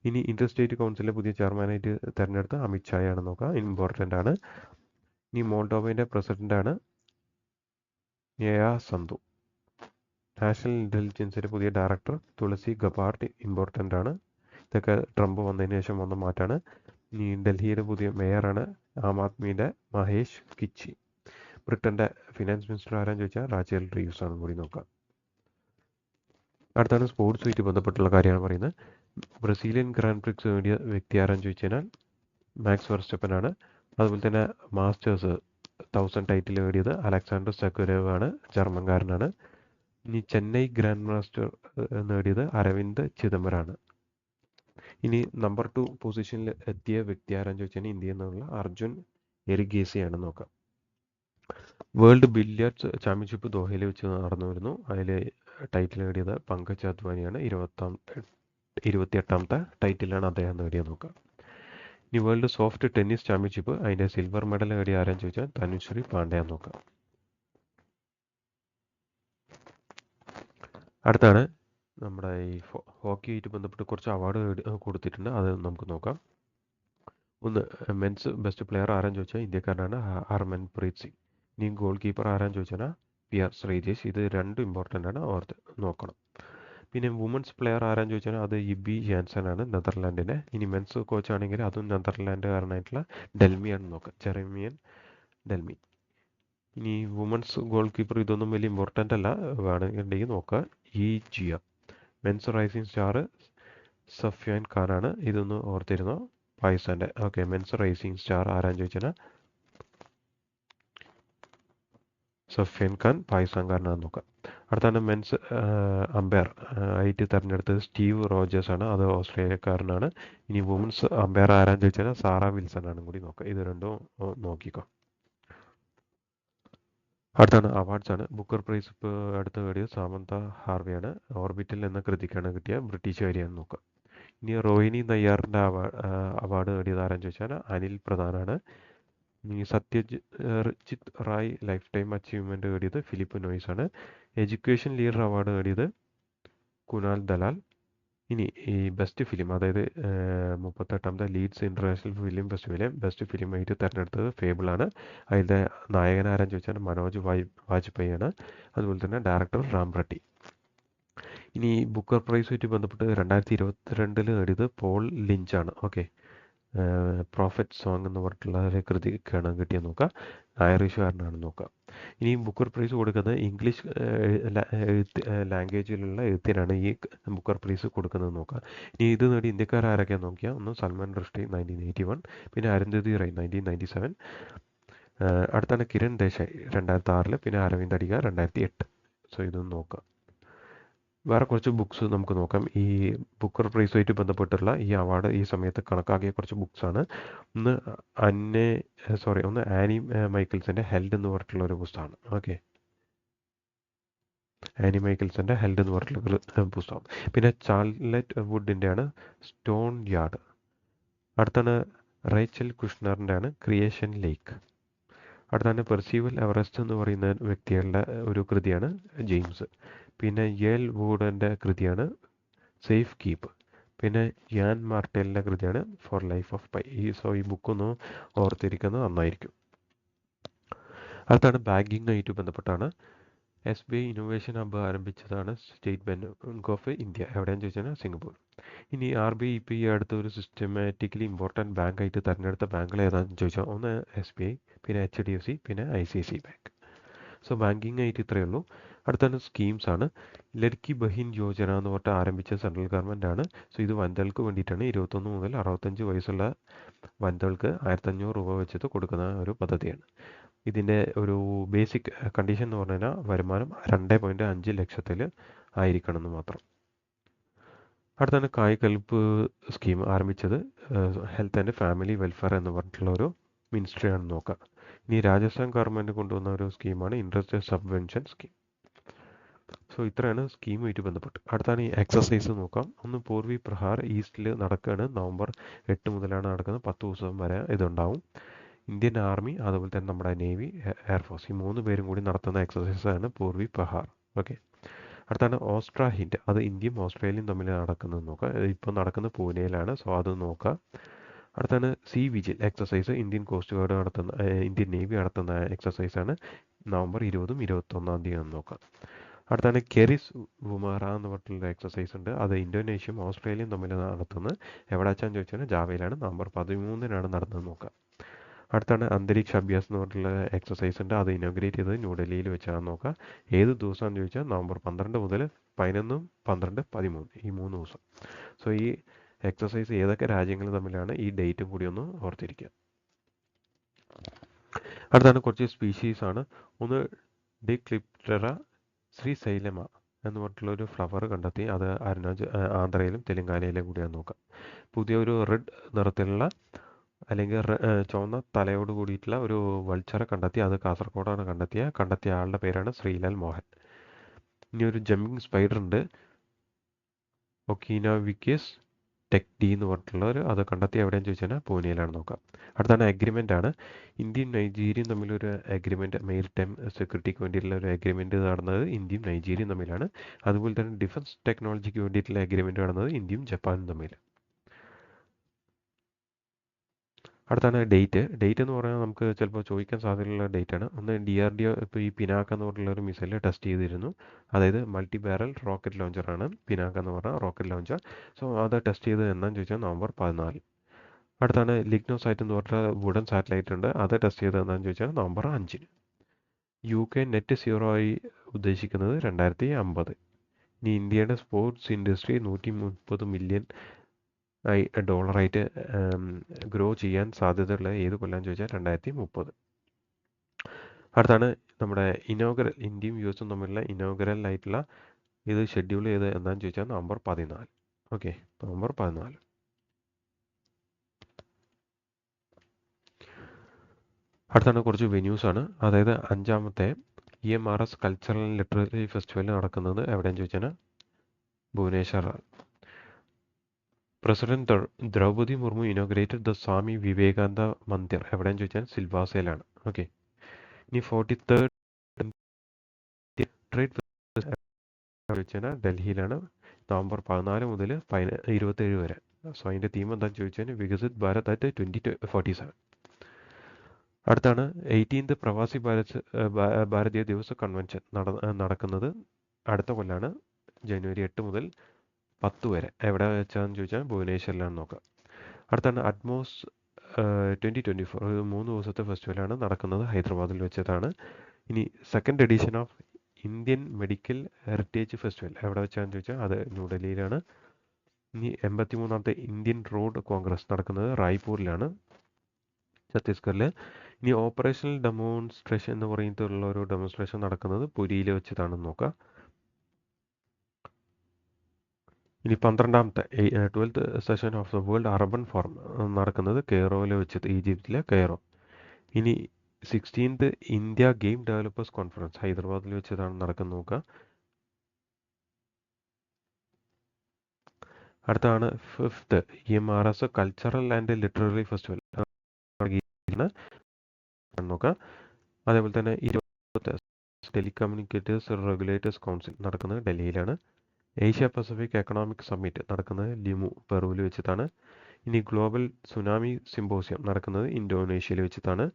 ഇനി ഇന്റർ സ്റ്റേറ്റ് കൗൺസിലിൻ്റെ പുതിയ ചെയർമാനായിട്ട് തിരഞ്ഞെടുത്ത അമിത് ഷായാണ് നോക്കാം, ഇമ്പോർട്ടൻ്റ് ആണ്. ഇനി മോൾഡോവയുടെ പ്രസിഡന്റാണ് സന്ധു. നാഷണൽ ഇൻ്റലിജൻസിൻ്റെ പുതിയ ഡയറക്ടർ തുളസി ഗബാർഡ്, ഇമ്പോർട്ടൻ്റ് ആണ്. ഇതൊക്കെ ട്രംപ് വന്നതിന് ശേഷം വന്ന മാറ്റാണ്. ഇനി ഡൽഹിയുടെ പുതിയ മേയറാണ് ആം ആദ്മിയുടെ മഹേഷ് കിച്ചി. ബ്രിട്ടൻ്റെ ഫിനാൻസ് മിനിസ്റ്റർ ആരാന്ന് ചോദിച്ചാൽ റാച്ചൽ റീവ്സ് ആണ് കൂടി നോക്കാം. അടുത്താണ് സ്പോർട്സുമായിട്ട് ബന്ധപ്പെട്ടുള്ള കാര്യമാണ് പറയുന്നത്. ബ്രസീലിയൻ ഗ്രാൻഡ് പ്രിക്സ് നേടിയ വ്യക്തി ആരാന്ന് ചോദിച്ചു കഴിഞ്ഞാൽ മാക്സ് വെർസ്റ്റപ്പനാണ്. അതുപോലെ തന്നെ മാസ്റ്റേഴ്സ് 1000 ടൈറ്റിൽ നേടിയത് അലക്സാണ്ടർ സക്വരേവ് ആണ്, ജർമ്മൻകാരനാണ്. ഇനി ചെന്നൈ ഗ്രാൻഡ് മാസ്റ്റർ നേടിയത് അരവിന്ദ് ചിദംബരമാണ്. ഇനി നമ്പർ 2 പൊസിഷനിൽ എത്തിയ വ്യക്തി ആരാന്ന് ചോദിച്ചാൽ ഇന്ത്യയിൽ നിന്നുള്ള അർജുൻ എരിഗേസിയാണ്. നോക്കാം. വേൾഡ് ബില്ലിയാർഡ്സ് ചാമ്പ്യൻഷിപ്പ് ദോഹയിൽ വെച്ച് നടന്നു വരുന്നു. അതിൽ ടൈറ്റിൽ നേടിയത് പങ്കജ് അദ്വാനിയാണ്. 28ാമത്തെ ടൈറ്റിലാണ് അദ്ദേഹം നേടിയത്. നോക്കാം. ഇനി വേൾഡ് സോഫ്റ്റ് ടെന്നീസ് ചാമ്പ്യൻഷിപ്പ് അതിൻ്റെ സിൽവർ മെഡൽ നേടിയ ആരാന്ന് ചോദിച്ചാൽ തനുശ്രീ പാണ്ഡ്യന്ന് നോക്കാം. അടുത്താണ് നമ്മുടെ ഈ ഹോക്കിയായിട്ട് ബന്ധപ്പെട്ട് കുറച്ച് അവാർഡ് കൊടുത്തിട്ടുണ്ട്, അത് നമുക്ക് നോക്കാം. ഒന്ന്, മെൻസ് ബെസ്റ്റ് പ്ലെയർ ആരാന്ന് ചോദിച്ചാൽ ഇന്ത്യക്കാരനാണ് ഹർമൻപ്രീത് സിംഗ്. ഇനി ഗോൾ കീപ്പർ ആരാന്ന് ചോദിച്ചാൽ PR ശ്രീജേഷ്. ഇത് രണ്ടും ഇമ്പോർട്ടൻ്റ് ആണ്, ഓർത്ത് നോക്കണം. പിന്നെ വുമൻസ് പ്ലെയർ ആരാന്ന് ചോദിച്ചാൽ അത് ഇബി ജാൻസൺ ആണ്, നെതർലാൻഡിൻ്റെ. ഇനി മെൻസ് കോച്ച് ആണെങ്കിൽ അതും നെതർലാൻഡുകാരനായിട്ടുള്ള ഡെൽമിയാണ് നോക്കാം, ജെറമിയൻ ഡെൽമി. ഇനി വുമൻസ് ഗോൾ കീപ്പർ ഇതൊന്നും വലിയ ഇമ്പോർട്ടൻ്റ് അല്ല, വേണമെന്നുണ്ടെങ്കിൽ നോക്കുക. ജിയ. മെൻസ് റൈസിംഗ് സ്റ്റാർ സഫ്യാൻ ഖാനാണ്, ഇതൊന്ന് ഓർത്തിരുന്നോ, പാകിസ്ഥാൻ്റെ. ഓക്കെ, മെൻസ് റൈസിംഗ് സ്റ്റാർ ആരാന്ന് ചോദിച്ചാൽ സഫ്യാൻ ഖാൻ, പാകിസ്ഥാൻകാരനാണെന്ന് നോക്കാം. അടുത്താണ് മെൻസ് അമ്പയർ ആയിട്ട് തിരഞ്ഞെടുത്തത് സ്റ്റീവ് റോജേഴ്സ് ആണ്, അത് ഓസ്ട്രേലിയക്കാരനാണ്. ഇനി വുമൻസ് അമ്പയർ ആരാന്ന് ചോദിച്ചാൽ സാറ വിൽസൺ ആണ് കൂടി നോക്കാം. ഇത് രണ്ടും നോക്കിക്കോ. അടുത്താണ് അവാർഡ്സ് ആണ്. ബുക്കർ പ്രൈസ് ഇപ്പോൾ അടുത്ത് നേടിയത് സാമന്ത ഹാർവിയാണ്. ഓർബിറ്റൽ എന്ന കൃതിക്കാണ് കിട്ടിയ, ബ്രിട്ടീഷുകാരിയാണെന്ന് നോക്കാം. ഇനി റോഹിണി നയ്യാറിൻ്റെ അവാർഡ് നേടിയത് ആരാന്ന് ചോദിച്ചാൽ അനിൽ പ്രധാനാണ്. ഇനി Satyajit Rai life time achievement നേടിയത് ഫിലിപ്പ് നോയ്സ് ആണ്. എഡ്യൂക്കേഷൻ ലീഡർ അവാർഡ് നേടിയത് കുനാൽ ദലാൽ. ഇനി ഈ ബെസ്റ്റ് ഫിലിം, അതായത് 38ാമത്തെ ലീഡ്സ് ഇൻ്റർനാഷണൽ ഫിലിം ഫെസ്റ്റിവലിലെ ബെസ്റ്റ് ഫിലിമായിട്ട് തിരഞ്ഞെടുത്തത് ഫേബിളാണ്. അതിൻ്റെ നായകൻ ആരാന്ന് ചോദിച്ചാൽ മനോജ് വാജ്പേയി ആണ്. അതുപോലെ തന്നെ ഡയറക്ടർ റാം റെഡ്ഡി. ഇനി ബുക്കർ പ്രൈസുമായിട്ട് ബന്ധപ്പെട്ട് 2022 നേടിയത് പോൾ ലിഞ്ചാണ്. ഓക്കെ, പ്രോഫറ്റ് സോങ് എന്ന് പറഞ്ഞിട്ടുള്ള ഒരു കൃതിക്കാണ് കിട്ടിയെന്ന് നോക്കുക, ഐറിഷുകാരനാണ് നോക്കുക. ഇനി ബുക്കർ പ്രൈസ് കൊടുക്കുന്നത് ഇംഗ്ലീഷ് ലാംഗ്വേജിലുള്ള എഴുത്തിനാണ് ഈ ബുക്കർ പ്രൈസ് കൊടുക്കുന്നത് നോക്കുക. ഇനി ഇത് നേടി ഇന്ത്യക്കാർ ആരൊക്കെയാണെന്ന് നോക്കിയാൽ ഒന്ന് സൽമാൻ റുഷ്ടി 1981, പിന്നെ അരുന്ധതി റൈ 1997, അടുത്താണ് കിരൺ ദേശായി 2006, പിന്നെ അരവിന്ദ് അടിക 2008. സോ ഇതൊന്ന് നോക്കാം. വേറെ കുറച്ച് ബുക്സ് നമുക്ക് നോക്കാം. ഈ ബുക്കർ പ്രൈസുമായിട്ട് ബന്ധപ്പെട്ടുള്ള ഈ അവാർഡ് ഈ സമയത്ത് കണക്കാക്കിയ കുറച്ച് ബുക്സാണ്. ഒന്ന് ആനി മൈക്കിൾസിൻ്റെ ഹെൽഡ് എന്ന് പറഞ്ഞിട്ടുള്ള ഒരു പുസ്തകമാണ്. ഓക്കെ, ആനി മൈക്കിൾസിൻ്റെ ഹെൽഡ് എന്ന് പറഞ്ഞിട്ടുള്ള പുസ്തകം. പിന്നെ ചാർലറ്റ് വുഡിൻ്റെ ആണ് സ്റ്റോൺ യാർഡ്. അടുത്താണ് റേച്ചൽ കുഷ്ണറിൻ്റെ ആണ് ക്രിയേഷൻ ലേക്ക്. അടുത്താണ് പെർസീവൽ എവറസ്റ്റ് എന്ന് പറയുന്ന വ്യക്തികളുടെ ഒരു കൃതിയാണ് ജെയിംസ്. പിന്നെ യേൽ വൂഡൻ്റെ കൃതിയാണ് സേഫ് കീപ്പ്. പിന്നെ യാൻ മാർട്ടലിൻ്റെ കൃതിയാണ് ഫോർ ലൈഫ് ഓഫ് പൈ. ഈ ബുക്കൊന്ന് ഓർത്തിരിക്കുന്നത് നന്നായിരിക്കും. അടുത്താണ് ബാങ്കിങ് ആയിട്ട് ബന്ധപ്പെട്ടാണ്. SBI ഇന്നോവേഷൻ ഹബ്ബ് ആരംഭിച്ചതാണ് സ്റ്റേറ്റ് ബാങ്ക് ഓഫ് ഇന്ത്യ. എവിടെയാണെന്ന് ചോദിച്ചാൽ സിംഗപ്പൂർ. ഇനി RBI ഇപ്പോൾ ഈ അടുത്ത ഒരു സിസ്റ്റമാറ്റിക്കലി ഇമ്പോർട്ടൻറ്റ് ബാങ്ക് ആയിട്ട് തിരഞ്ഞെടുത്ത ബാങ്കുകൾ ഏതാണെന്ന് ചോദിച്ചാൽ ഒന്ന് SBI, പിന്നെ HDFC, പിന്നെ ICICI ബാങ്ക്. സോ ബാങ്കിങ് ആയിട്ട് ഇത്രയേ ഉള്ളൂ. അടുത്താണ് സ്കീംസ് ആണ്. ലഡ്കി ബഹിൻ യോജന എന്ന് പറഞ്ഞിട്ട് ആരംഭിച്ച സെൻട്രൽ ഗവൺമെൻറ് ആണ്. സോ ഇത് വനിതകൾക്ക് വേണ്ടിയിട്ടാണ്. 21 മുതൽ 65 വയസ്സുള്ള വനിതകൾക്ക് 1500 രൂപ വെച്ചിട്ട് കൊടുക്കുന്ന ഒരു പദ്ധതിയാണ്. ഇതിൻ്റെ ഒരു ബേസിക് കണ്ടീഷൻ എന്ന് പറഞ്ഞു കഴിഞ്ഞാൽ വരുമാനം 2.5 ലക്ഷത്തിൽ ആയിരിക്കണം എന്ന് മാത്രം. അടുത്താണ് കായ്കൽപ്പ് സ്കീം ആരംഭിച്ചത് ഹെൽത്ത് ആൻഡ് ഫാമിലി വെൽഫെയർ എന്ന് പറഞ്ഞിട്ടുള്ള ഒരു മിനിസ്ട്രിയാണ് നോക്കുക. ഇനി രാജസ്ഥാൻ ഗവൺമെൻറ് കൊണ്ടുവന്ന ഒരു സ്കീമാണ് ഇൻട്രസ്റ്റ് സബ്വെൻഷൻ സ്കീം. സോ ഇത്രയാണ് സ്കീമുമായിട്ട് ബന്ധപ്പെട്ട്. അടുത്താണ് ഈ എക്സസൈസ് നോക്കാം. ഒന്ന് പൂർവി പ്രഹാർ ഈസ്റ്റിൽ നടക്കുകയാണ്. നവംബർ 8 മുതലാണ് നടക്കുന്നത്, 10 ദിവസം വരെ ഇതുണ്ടാവും. ഇന്ത്യൻ ആർമി, അതുപോലെ തന്നെ നമ്മുടെ നേവി, എയർഫോഴ്സ്, ഈ 3 പേരും കൂടി നടത്തുന്ന എക്സസൈസാണ് പൂർവി പ്രഹാർ. ഓക്കെ, അടുത്താണ് ഓസ്ട്ര ഹിൻഡ്. അത് ഇന്ത്യയും ഓസ്ട്രേലിയയും തമ്മിൽ നടക്കുന്നത് നോക്കുക. ഇപ്പോൾ നടക്കുന്നത് പൂനെയിലാണ്. സോ അത് നോക്കുക. അടുത്താണ് sea vigil exercise. Indian coast guard നടത്തുന്ന, ഇന്ത്യൻ നേവി നടത്തുന്ന എക്സസൈസാണ്. നവംബർ 20ഉം 21 തീയതി നോക്കാം. അടുത്താണ് കെറിസ് വുമാറ എന്ന് പറഞ്ഞിട്ടുള്ള എക്സസൈസ് ഉണ്ട്. അത് ഇന്തോനേഷ്യയും ഓസ്ട്രേലിയയും തമ്മിൽ നടത്തുന്നത്. എവിടെ വെച്ചാന്ന് ചോദിച്ചാൽ ജാവയിലാണ്. നവംബർ 13 നടന്നത് നോക്കാം. അടുത്താണ് അന്തരീക്ഷ അഭ്യാസം എന്ന് പറഞ്ഞിട്ടുള്ള എക്സസൈസ് ഉണ്ട്. അത് ഇനോഗ്രേറ്റ് ചെയ്തത് ന്യൂഡൽഹിയിൽ വെച്ചാണ് നോക്കുക. ഏത് ദിവസമാണെന്ന് ചോദിച്ചാൽ നവംബർ 12 മുതൽ 11, 12, 13 ഈ 3 ദിവസം. സോ ഈ എക്സസൈസ് ഏതൊക്കെ രാജ്യങ്ങൾ തമ്മിലാണ് ഈ ഡേറ്റും കൂടി ഒന്ന് ഓർത്തിരിക്കുക. അടുത്താണ് കുറച്ച് സ്പീഷീസ് ആണ്. ഒന്ന് ഡിക്ലിപ്റ്ററ ശ്രീശൈലമ എന്ന് പറഞ്ഞിട്ടുള്ളൊരു ഫ്ലവർ കണ്ടെത്തി. അത് ആന്ധ്രയിലും തെലങ്കാനയിലും കൂടിയാണ് നോക്കാം. പുതിയൊരു റെഡ് നിറത്തിലുള്ള അല്ലെങ്കിൽ ചുവന്ന തലയോട് കൂടിയിട്ടുള്ള ഒരു വൾച്ചറെ കണ്ടെത്തി. അത് കാസർഗോഡാണ് കണ്ടെത്തിയ ആളുടെ പേരാണ് ശ്രീലാൽ മോഹൻ. ഇനി ഒരു ജമ്പിങ് സ്പൈഡർ ഉണ്ട്, ഒക്കീനാവിക്കസ് ടെക്ഡി എന്ന് പറഞ്ഞിട്ടുള്ളവർ. അത് കണ്ടെത്തി എവിടെയെന്ന് ചോദിച്ചാൽ പൂനെയിലാണ് നോക്കാം. അടുത്താണ് അഗ്രിമെൻ്റ് ആണ്. ഇന്ത്യയും നൈജീരിയയും തമ്മിലൊരു അഗ്രിമെൻറ്റ്, മെയിൽ ടൈം സെക്യൂരിറ്റിക്ക് വേണ്ടിയിട്ടുള്ള ഒരു അഗ്രിമെൻറ്റ് നടന്നത് ഇന്ത്യയും നൈജീരിയയും തമ്മിലാണ്. അതുപോലെ തന്നെ ഡിഫൻസ് ടെക്നോളജിക്ക് വേണ്ടിയിട്ടുള്ള അഗ്രിമെൻറ്റ് നടന്നത് ഇന്ത്യയും ജപ്പാനും തമ്മിൽ. അടുത്താണ് ഡേറ്റ് എന്ന് പറഞ്ഞാൽ നമുക്ക് ചിലപ്പോൾ ചോദിക്കാൻ സാധ്യതയുള്ള ഡേറ്റ് ആണ്. ഒന്ന് DRDO ഇപ്പോൾ ഈ പിനാക്ക എന്ന് പറഞ്ഞിട്ടുള്ള ഒരു മിസൈൽ ടെസ്റ്റ് ചെയ്തിരുന്നു. അതായത് മൾട്ടി ബാരൽ റോക്കറ്റ് ലോഞ്ചറാണ് പിനാക്ക എന്ന് പറഞ്ഞാൽ റോക്കറ്റ് ലോഞ്ചർ. സോ അത് ടെസ്റ്റ് ചെയ്തത് എന്താണെന്ന് ചോദിച്ചാൽ നവംബർ 14. അടുത്താണ് ലിഗ്നോസൈറ്റ് എന്ന് പറഞ്ഞിട്ടുള്ള വുഡൻ സാറ്റലൈറ്റ് ഉണ്ട്. അത് ടെസ്റ്റ് ചെയ്തത് എന്താണെന്ന് ചോദിച്ചാൽ നവംബർ 5. UK നെറ്റ് സീറോ ആയി ഉദ്ദേശിക്കുന്നത് 2050. ഇനി ഇന്ത്യയുടെ സ്പോർട്സ് ഇൻഡസ്ട്രി 130 മില്യൺ ഡോളറായിട്ട് ഗ്രോ ചെയ്യാൻ സാധ്യതയുള്ള ഏത് കൊല്ലാന്ന് ചോദിച്ചാൽ 2030. അടുത്താണ് നമ്മുടെ ഇന്ത്യയും US തമ്മിലുള്ള ഇനോഗ്രൽ ആയിട്ടുള്ള ഇത് ഷെഡ്യൂൾ ചെയ്ത് എന്താണെന്ന് ചോദിച്ചാൽ നവംബർ 14. Okay, November 14. അടുത്താണ് കുറച്ച് വെന്യൂസ് ആണ്. അതായത് 5ാമത്തെ EMRS cultural and literary festival നടക്കുന്നത് എവിടെയെന്ന് ചോദിച്ചാൽ Bhubaneswar. President Droupadi Murmu inaugurated the Swami Vivekananda Mandir എവിടെയെന്ന് ചോദിച്ചാൽ സിൽവാസയിലാണ്. ഓക്കെ, ഇനി 43rd ട്രേഡ് ചോദിച്ചാൽ ഡൽഹിയിലാണ് നവംബർ 14 മുതൽ 27 വരെ. സോ അതിൻ്റെ തീം എന്താണെന്ന് ചോദിച്ചാൽ വികസിത് ഭാരത് അറ്റ് 2047. അടുത്താണ് 18th പ്രവാസി ഭാരതീയ ദിവസ കൺവെൻഷൻ നടക്കുന്നത് അടുത്ത കൊല്ലാണ്, ജനുവരി 8 മുതൽ 10 വരെ. എവിടെ വെച്ചാന്ന് ചോദിച്ചാൽ ഭുവനേശ്വറിലാണ് നോക്കുക. അടുത്താണ് അറ്റ്മോസ് 2024, 3 ദിവസത്തെ ഫെസ്റ്റിവലാണ് നടക്കുന്നത്, ഹൈദരാബാദിൽ വെച്ചതാണ്. ഇനി 2nd edition of Indian medical heritage festival എവിടെ വെച്ചാന്ന് ചോദിച്ചാൽ അത് ന്യൂഡൽഹിയിലാണ്. ഇനി 83ാമത്തെ ഇന്ത്യൻ റോഡ് കോൺഗ്രസ് നടക്കുന്നത് റായ്പൂരിലാണ്, ഛത്തീസ്ഗഡിൽ. ഇനി ഓപ്പറേഷണൽ ഡെമോൺസ്ട്രേഷൻ എന്ന് പറഞ്ഞിട്ടുള്ള ഒരു ഡെമോൺസ്ട്രേഷൻ നടക്കുന്നത് പുരിയിൽ വെച്ചിട്ടാണെന്ന് നോക്കുക. ഇനി 12ാമത്തെ 12th session of the world urban forum നടക്കുന്നത് കെയ്റോയിൽ വെച്ചിട്ട്, ഈജിപ്തിലെ കെയ്റോ. ഇനി 16th India game developers conference ഹൈദരാബാദിൽ വെച്ചിട്ടാണ് നടക്കുന്നത് നോക്കുക. അടുത്താണ് 5th EMRS cultural and literary festival നോക്കുക. അതേപോലെ തന്നെ 20th ടെലികമ്മ്യൂണിക്കേറ്റേഴ്സ് റെഗുലേറ്റേഴ്സ് കൗൺസിൽ നടക്കുന്നത് ഡൽഹിയിലാണ്. ഏഷ്യ പസഫിക് എക്കണോമിക് സമ്മിറ്റ് നടക്കുന്നത് ലിമു പെറുവിൽ വെച്ചിട്ടാണ്. ഇനി ഗ്ലോബൽ സുനാമി സിമ്പോസിയം നടക്കുന്നത് ഇന്തോനേഷ്യയിൽ വെച്ചിട്ടാണ്.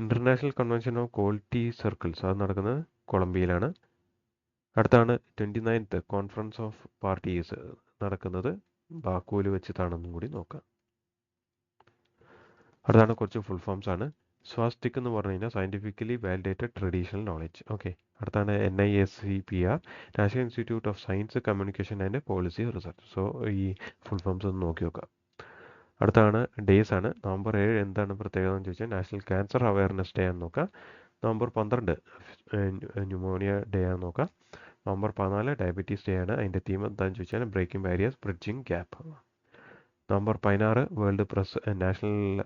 International convention of quality circles അത് നടക്കുന്നത് കൊളംബിയയിലാണ്. അടുത്താണ് 29th കോൺഫറൻസ് ഓഫ് പാർട്ടീസ് നടക്കുന്നത് ബാക്കുവിൽ വെച്ചിട്ടാണെന്നും കൂടി നോക്കാം. അടുത്താണ് കുറച്ച് ഫുൾ ഫോംസ് ആണ്. സ്വാസ്തിക് എന്ന് പറഞ്ഞു കഴിഞ്ഞാൽ scientifically validated traditional knowledge. Okay, അടുത്താണ് NISCPR, national institute of science communication and policy research. So ഈ ഫുൾ ഫോംസ് ഒന്ന് നോക്കി നോക്കാം. അടുത്താണ് ഡേയ്സ് ആണ്. നവംബർ 7 എന്താണ് പ്രത്യേകത എന്ന് ചോദിച്ചാൽ നാഷണൽ ക്യാൻസർ അവയർനെസ് ഡേ ആണെന്ന് നോക്കാം. നവംബർ 12 ന്യൂമോണിയ ഡേ ആണ് നോക്കാം. നവംബർ 14 ഡയബറ്റീസ് ഡേ ആണ്. അതിൻ്റെ തീം എന്താണെന്ന് ചോദിച്ചാൽ breaking barriers bridging gap. November 16 world press national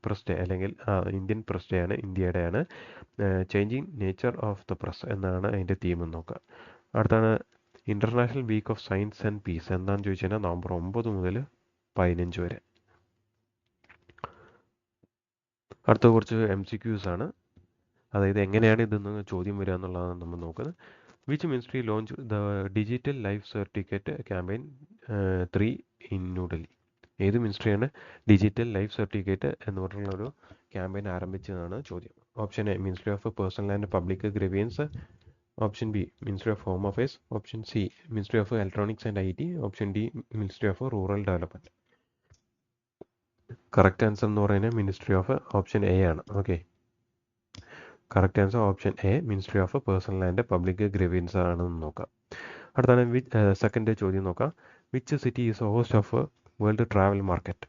press day അല്ലെങ്കിൽ ഇന്ത്യൻ പ്രസ് ഡേ ആണ്, ഇന്ത്യയുടെ ആണ്. Changing nature of the press എന്നാണ് അതിൻ്റെ തീം എന്ന് നോക്കുക. അടുത്താണ് international week of science and peace എന്താണെന്ന് ചോദിച്ചു കഴിഞ്ഞാൽ നവംബർ 9 മുതൽ 15 വരെ. അടുത്ത കുറച്ച് MCQs ആണ്. അതായത് എങ്ങനെയാണ് ഇതെന്ന് ചോദ്യം വരിക എന്നുള്ളതാണ് നമ്മൾ നോക്കുന്നത്. Which ministry launch the digital life certificate campaign 3 in New Delhi? ഏത് മിനിസ്ട്രിയാണ് ഡിജിറ്റൽ ലൈഫ് സർട്ടിഫിക്കറ്റ് എന്ന് പറഞ്ഞുള്ള ഒരു ക്യാമ്പയിൻ ആരംഭിച്ചതാണ് ചോദ്യം. Option A ministry of personal and public grievance, option B ministry of home affairs, option C ministry of electronics and IT, option D ministry of rural development. Correct answer എന്ന് പറയുന്നത് ministry of option A ആണ്. Okay, correct answer option A ministry of personal and public grievance ആണെന്ന് നോക്കാം. അടുത്താണ് second ചോദ്യം നോക്കാം. Which city is host of world travel market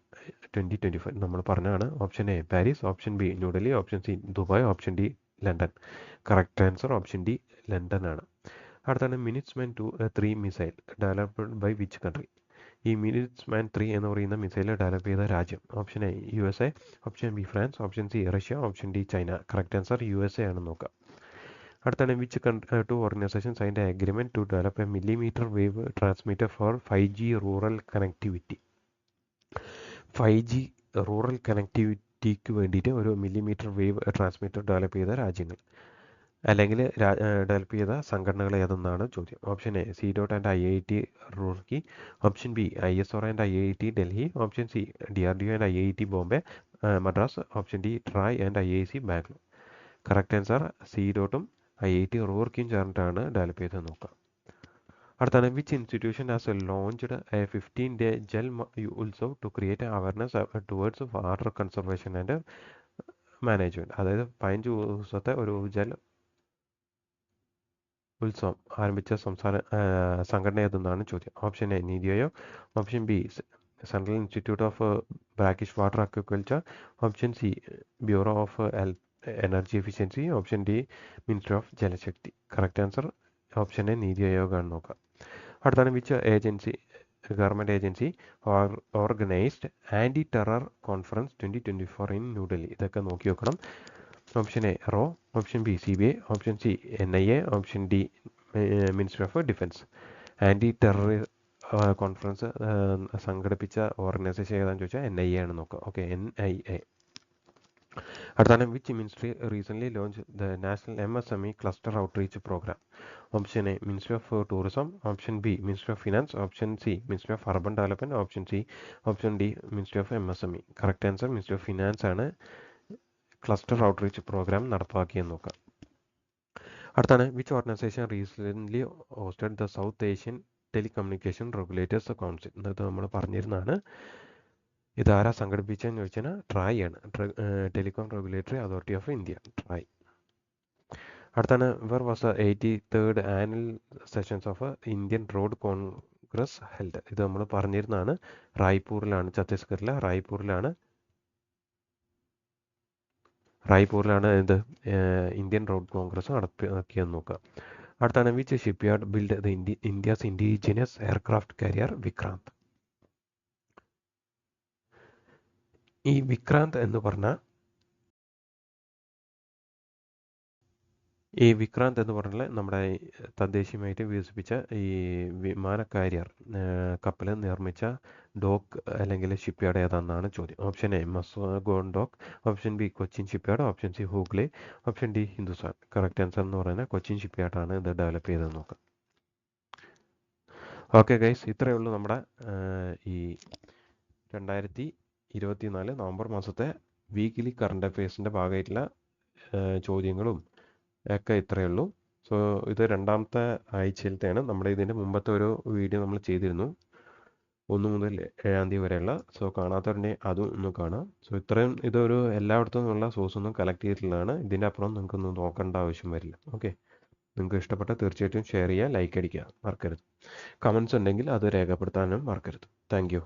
2025? നമ്മൾ പറഞ്ഞതാണ്. Option A Paris, option B New Delhi, option C Dubai, option D London. Correct answer option D London ആണ്. അടുത്താണ് Minuteman 3 missile developed by which country? ഈ Minuteman 3 എന്ന് പറയുന്ന missile develop ചെയ്ത രാജ്യം? Option A USA, option B France, option C Russia, option D China. Correct answer USA ആണ് നോക്കുക. അടുത്താണ് which two organization signed agreement to develop a millimeter wave transmitter for 5G rural connectivity? 5G rural കണക്ടിവിറ്റിക്ക് വേണ്ടിയിട്ട് ഒരു millimeter wave transmitter develop ചെയ്ത രാജ്യങ്ങൾ അല്ലെങ്കിൽ develop ചെയ്ത സംഘടനകൾ ഏതെന്നാണ് ചോദ്യം. Option A CDOT and IIT Roorkee, option B ISRO and IIT Delhi, option C DRDO and IIT Bombay Madras, option D TRAI and IIC Bangalore. Correct answer CDOTും IIT റൂർക്കിയും ചേർന്നിട്ടാണ് ഡെവലപ്പ് ചെയ്ത് നോക്കുക. അടുത്താണ് which institution has launched a 15-day Jal Utsav to create awareness towards water conservation and management? അതായത് 15 ദിവസത്തെ ഒരു ജൽ ഉത്സവം ആരംഭിച്ച സംഘടന ഏതെന്നാണ് ചോദ്യം. Option A NITI Aayog, option B central institute of brackish water aquaculture, option C bureau of energy efficiency, option D ministry of Jalshakti. Correct answer option A NITI Aayog ആണ് നോക്കുക. അടുത്താണ് which agency government agency organised anti terror conference 2024 in New Delhi? ഇതൊക്കെ നോക്കി വെക്കണം. Option A റോ, option B CBI, option C NIA, option D ministry of defence. Anti terror conference സംഘടിപ്പിച്ച organisation ഏതാണെന്ന് ചോദിച്ചാൽ NIA ആണ് നോക്കുക. Okay, NIA. അടുത്താണ് which ministry recently launch the national MSME cluster outreach programme? Option A ministry of tourism, option B ministry of finance, option C ministry of urban development, option D ministry of MSME. Correct answer ministry of finance ആണ് cluster outreach programme നടപ്പാക്കിയെന്ന് നോക്കാം. അടുത്താണ് which organisation recently hosted the South Asian telecommunication regulators council? എന്നത് നമ്മൾ പറഞ്ഞിരുന്നതാണ്. ഇതാരാ സംഘടിപ്പിച്ചതെന്ന് ചോദിച്ചാൽ ട്രായ് ആണ്. Telecom regulatory authority of India, TRAI. അടുത്താണ് where was the 83rd annual sessions of Indian road congress held? ഇത് നമ്മൾ പറഞ്ഞിരുന്നതാണ്. റായ്പൂരിലാണ്, ഛത്തീസ്ഗഡിലെ റായ്പൂരിലാണ് ഇത് ഇന്ത്യൻ റോഡ് കോൺഗ്രസ് നടപ്പിലാക്കിയെന്ന് നോക്കുക. അടുത്താണ് which shipyard build the India's indigenous aircraft carrier Vikrant? ഈ വിക്രാന്ത് എന്ന് പറഞ്ഞാൽ നമ്മുടെ തദ്ദേശീയമായിട്ട് വികസിപ്പിച്ച ഈ വിമാന കാരിയർ കപ്പൽ നിർമ്മിച്ച ഡോക്ക് അല്ലെങ്കിൽ ഷിപ്പ്യാർഡ് ഏതാണെന്നാണ് ചോദ്യം. Option A Mazagon dock, option B Cochin shipyard, option C Hooghly, option D Hindustan. Correct answer എന്ന് പറയുന്നത് കൊച്ചിൻ ഷിപ്പ്യാർഡാണ് ഇത് ഡെവലപ്പ് ചെയ്തത് നോക്കാം. ഓക്കെ ഗൈസ്, ഇത്രയേ ഉള്ളൂ നമ്മുടെ ഈ 2024 നവംബർ മാസത്തെ വീക്കിലി കറണ്ട് അഫയേഴ്സിൻ്റെ ഭാഗമായിട്ടുള്ള ചോദ്യങ്ങളും ഒക്കെ ഇത്രയേ ഉള്ളൂ. സോ ഇത് രണ്ടാമത്തെ ആഴ്ചയിലത്തെയാണ്. നമ്മുടെ ഇതിൻ്റെ മുമ്പത്തെ ഒരു വീഡിയോ നമ്മൾ ചെയ്തിരുന്നു 1 മുതൽ 7 തീയതി വരെയുള്ള. സോ കാണാത്തവരുടെ അതും ഒന്ന് കാണാം. സോ ഇത്രയും ഇതൊരു എല്ലായിടത്തും നിന്നുള്ള സോഴ്സ് ഒന്നും കളക്ട് ചെയ്തിട്ടുള്ളതാണ്. ഇതിൻ്റെ അപ്പുറം നിങ്ങൾക്കൊന്നും നോക്കേണ്ട ആവശ്യം വരില്ല. ഓക്കെ, നിങ്ങൾക്ക് ഇഷ്ടപ്പെട്ട തീർച്ചയായിട്ടും ഷെയർ ചെയ്യുക, ലൈക്ക് അടിക്കുക മറക്കരുത്. കമൻസ് ഉണ്ടെങ്കിൽ അത് രേഖപ്പെടുത്താനും മറക്കരുത്. Thank you.